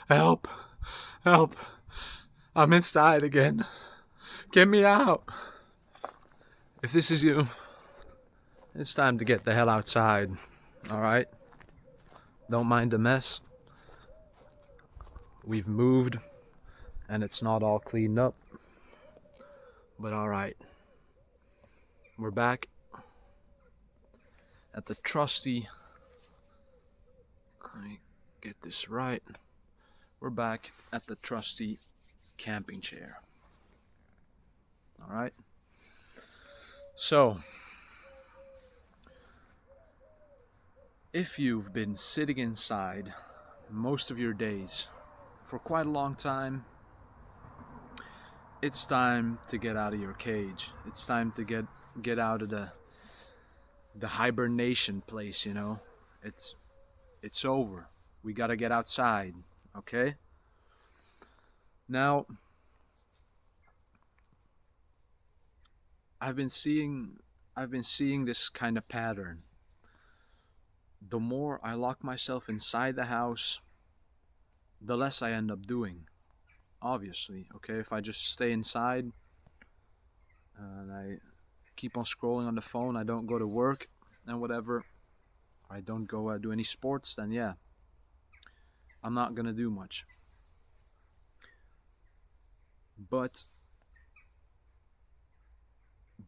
Help! Help! I'm inside again. Get me out! If this is you, it's time to get the hell outside. Alright? Don't mind the mess. We've moved and it's not all cleaned up. But alright. We're back at the trusty. Let me get this right. We're back at the trusty camping chair. Alright? So, if you've been sitting inside most of your days for quite a long time, it's time to get out of your cage. It's time to get out of the hibernation place, you know. It's over. We got to get outside, okay? Now, I've been seeing this kind of pattern. The more I lock myself inside the house, the less I end up doing. Obviously, okay? If I just stay inside and I keep on scrolling on the phone, I don't go to work and whatever, I don't go do any sports, then yeah, I'm not gonna do much. But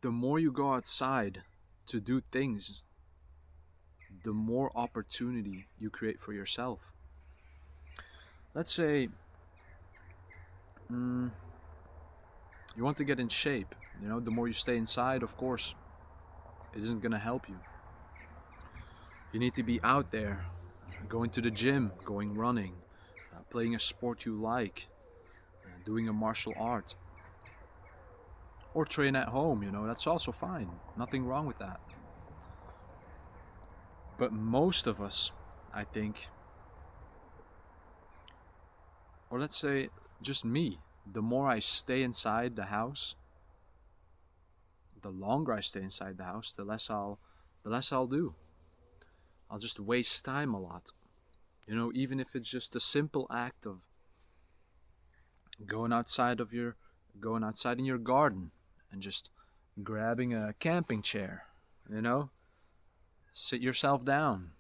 the more you go outside to do things, the more opportunity you create for yourself. Let's say you want to get in shape. You know, the more you stay inside, of course, it isn't gonna help you. You need to be out there, going to the gym, going running, playing a sport you like, doing a martial art, or train at home. You know, that's also fine. Nothing wrong with that. But most of us, I think, or let's say just me, the more I stay inside the house, the longer I stay inside the house, the less I'll do. I'll just waste time a lot. You know, even if it's just a simple act of going outside of your going outside in your garden and just grabbing a camping chair, you know, sit yourself down,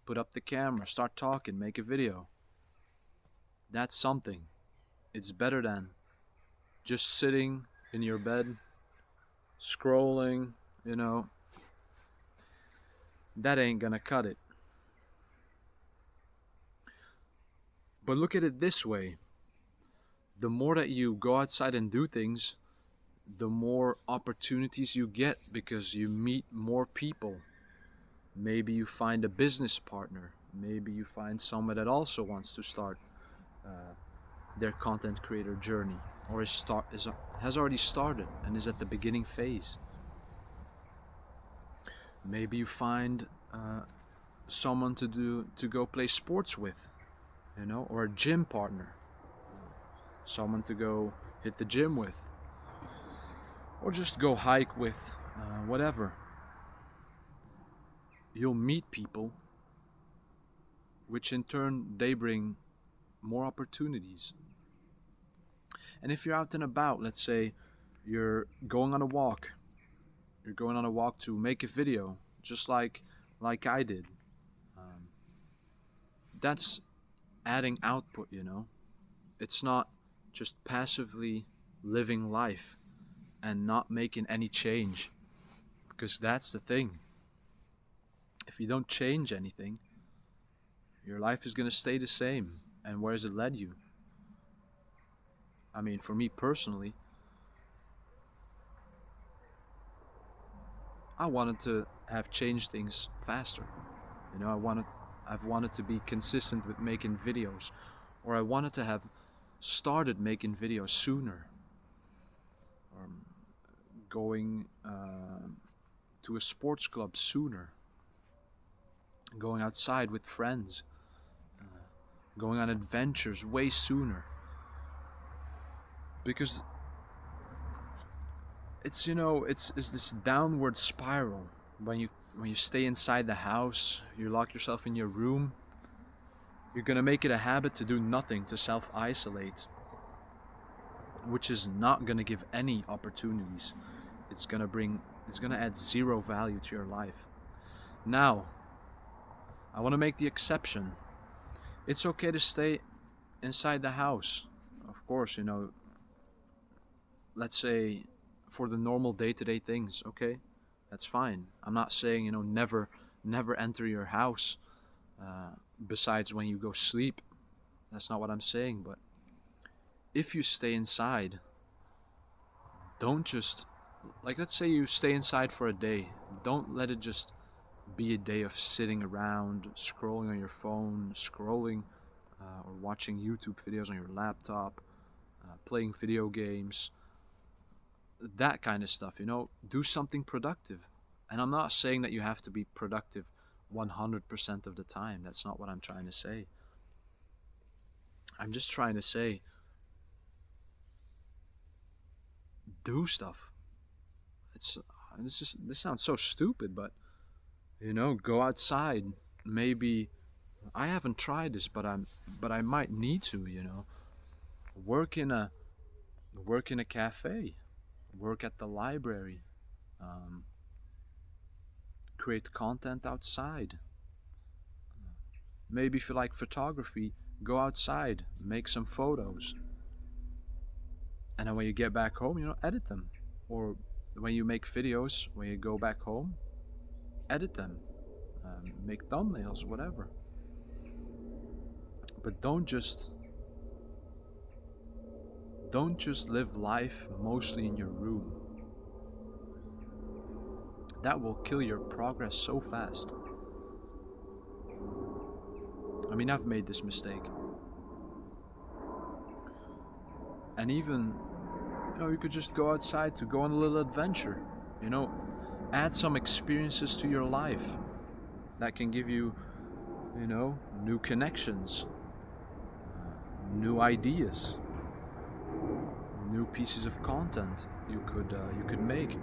put up the camera, start talking, make a video. That's something. It's better than just sitting in your bed scrolling, you know. That ain't gonna cut it. But look at it this way: the more that you go outside and do things, the more opportunities you get because you meet more people. Maybe you find a business partner. Maybe you find someone that also wants to start their content creator journey, or has already started and is at the beginning phase. Maybe you find someone to go play sports with, you know, or a gym partner, someone to go hit the gym with, or just go hike with, whatever. You'll meet people, which in turn they bring more opportunities. And if you're out and about, let's say you're going on a walk, you're going on a walk to make a video, just like I did. Um, that's adding output, you know. It's not just passively living life and not making any change, because that's the thing. If you don't change anything, your life is going to stay the same. And where has it led you? I mean, for me personally, I wanted to have changed things faster. You know, I've wanted to be consistent with making videos, or I wanted to have started making videos sooner, or going to a sports club sooner, going outside with friends, going on adventures way sooner. Because it's, you know, it's this downward spiral. When you stay inside the house, you lock yourself in your room, You're gonna make it a habit to do nothing, to self-isolate, which is not gonna give any opportunities. It's gonna add zero value to your life. Now, I want to make the exception. It's okay to stay inside the house. Of course, let's say for the normal day-to-day things, okay? That's fine. I'm not saying, never enter your house besides when you go sleep. That's not what I'm saying, but if you stay inside, don't just, like, let's say you stay inside for a day. Don't let it just be a day of sitting around, scrolling on your phone, scrolling or watching YouTube videos on your laptop, playing video games, that kind of stuff. Do something productive. And I'm not saying that you have to be productive 100% of the time. That's not what I'm trying to say. I'm just trying to say, do stuff. This sounds so stupid, but go outside. Maybe I haven't tried this, but I might need to. Work in a work in a cafe, work at the library, um, create content outside. Maybe if you like photography, go outside, make some photos, and then when you get back home, edit them. Or when you make videos, when you go back home, edit them, make thumbnails, whatever. But don't just live life mostly in your room. That will kill your progress so fast. I mean, I've made this mistake. And even, you could just go outside to go on a little adventure. Add some experiences to your life that can give you, new connections, new ideas, new pieces of content you could make.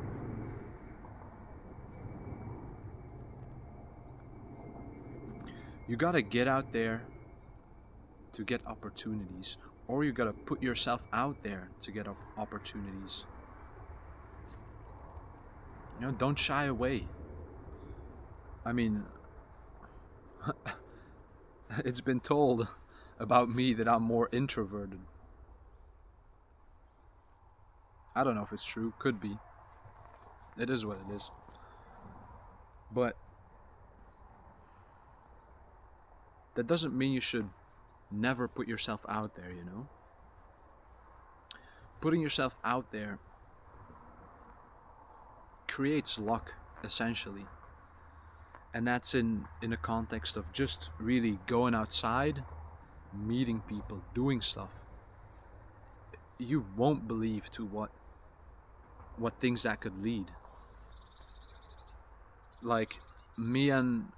You gotta get out there to get opportunities, or you gotta put yourself out there to get opportunities. Don't shy away. I mean, it's been told about me that I'm more introverted. I don't know if it's true. Could be. It is what it is. But that doesn't mean you should never put yourself out there, Putting yourself out there creates luck, essentially. And that's in a context of just really going outside, meeting people, doing stuff. You won't believe to what things that could lead. Like me and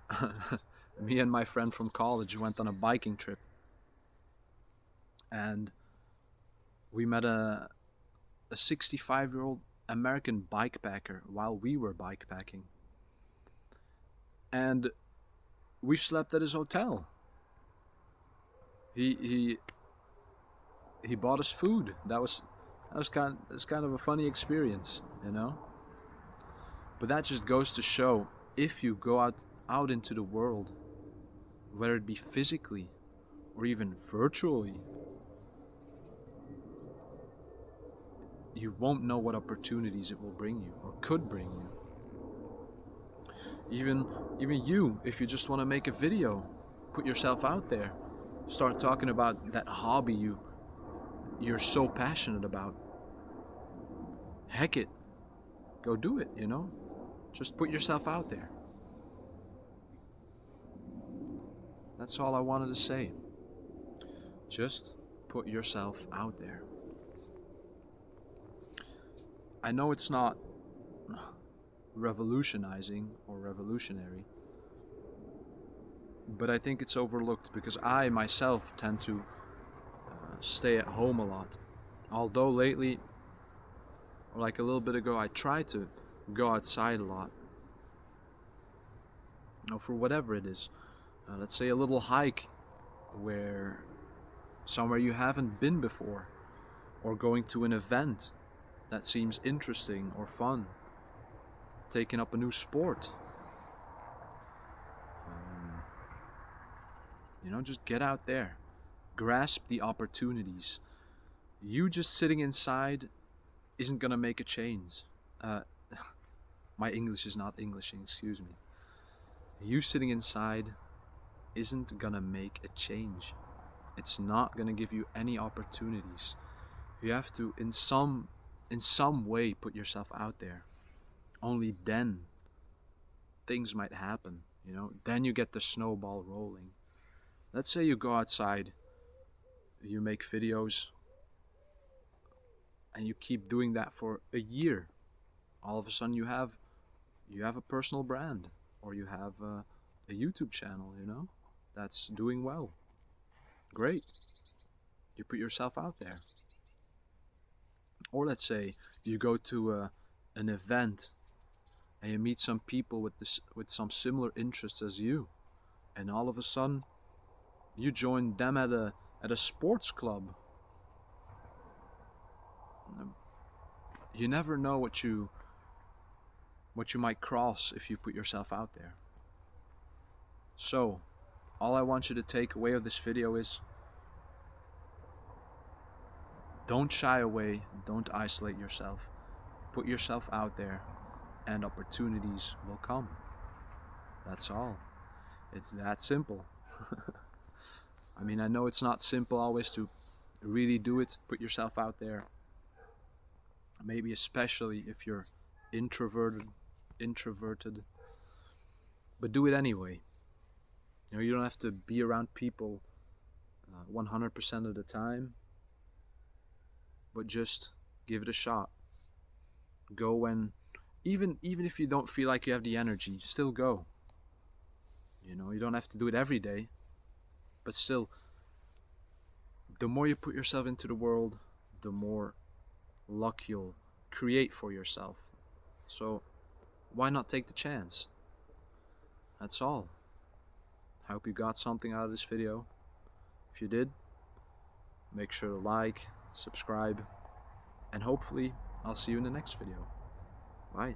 me and my friend from college went on a biking trip, and we met a 65-year-old American bikepacker while we were bikepacking, and we slept at his hotel. He bought us food. That's kind of a funny experience, But that just goes to show, if you go out into the world, whether it be physically or even virtually, you won't know what opportunities it will bring you or could bring you. Even you, if you just want to make a video, put yourself out there. Start talking about that hobby you're so passionate about. Heck it. Go do it, Just put yourself out there. That's all I wanted to say. Just put yourself out there. I know it's not revolutionizing or revolutionary, but I think it's overlooked because I myself tend to stay at home a lot. Although lately, or like a little bit ago, I try to go outside a lot. For whatever it is. Let's say a little hike where somewhere you haven't been before, or going to an event that seems interesting or fun, taking up a new sport. Just get out there, grasp the opportunities. You just sitting inside isn't gonna make a change. Uh, my English is not Englishing, excuse me. You sitting inside isn't gonna make a change. It's not gonna give you any opportunities. You have to, in some way, put yourself out there. Only then things might happen. Then you get the snowball rolling. Let's say you go outside, you make videos, and you keep doing that for a year. All of a sudden you have a personal brand, or you have a YouTube channel, that's doing well. Great. You put yourself out there. Or let's say you go to an event and you meet some people with some similar interests as you, and all of a sudden you join them at a sports club. You never know what you might cross if you put yourself out there. So, all I want you to take away of this video is, don't shy away, don't isolate yourself. Put yourself out there and opportunities will come. That's all. It's that simple. I mean, I know it's not simple always to really do it, put yourself out there. Maybe especially if you're introverted, but do it anyway. You don't have to be around people 100% of the time, but just give it a shot. Go when, even if you don't feel like you have the energy, still go. You don't have to do it every day, but still, the more you put yourself into the world, the more luck you'll create for yourself. So why not take the chance? That's all. I hope you got something out of this video. If you did, make sure to like, subscribe, and hopefully I'll see you in the next video. Bye.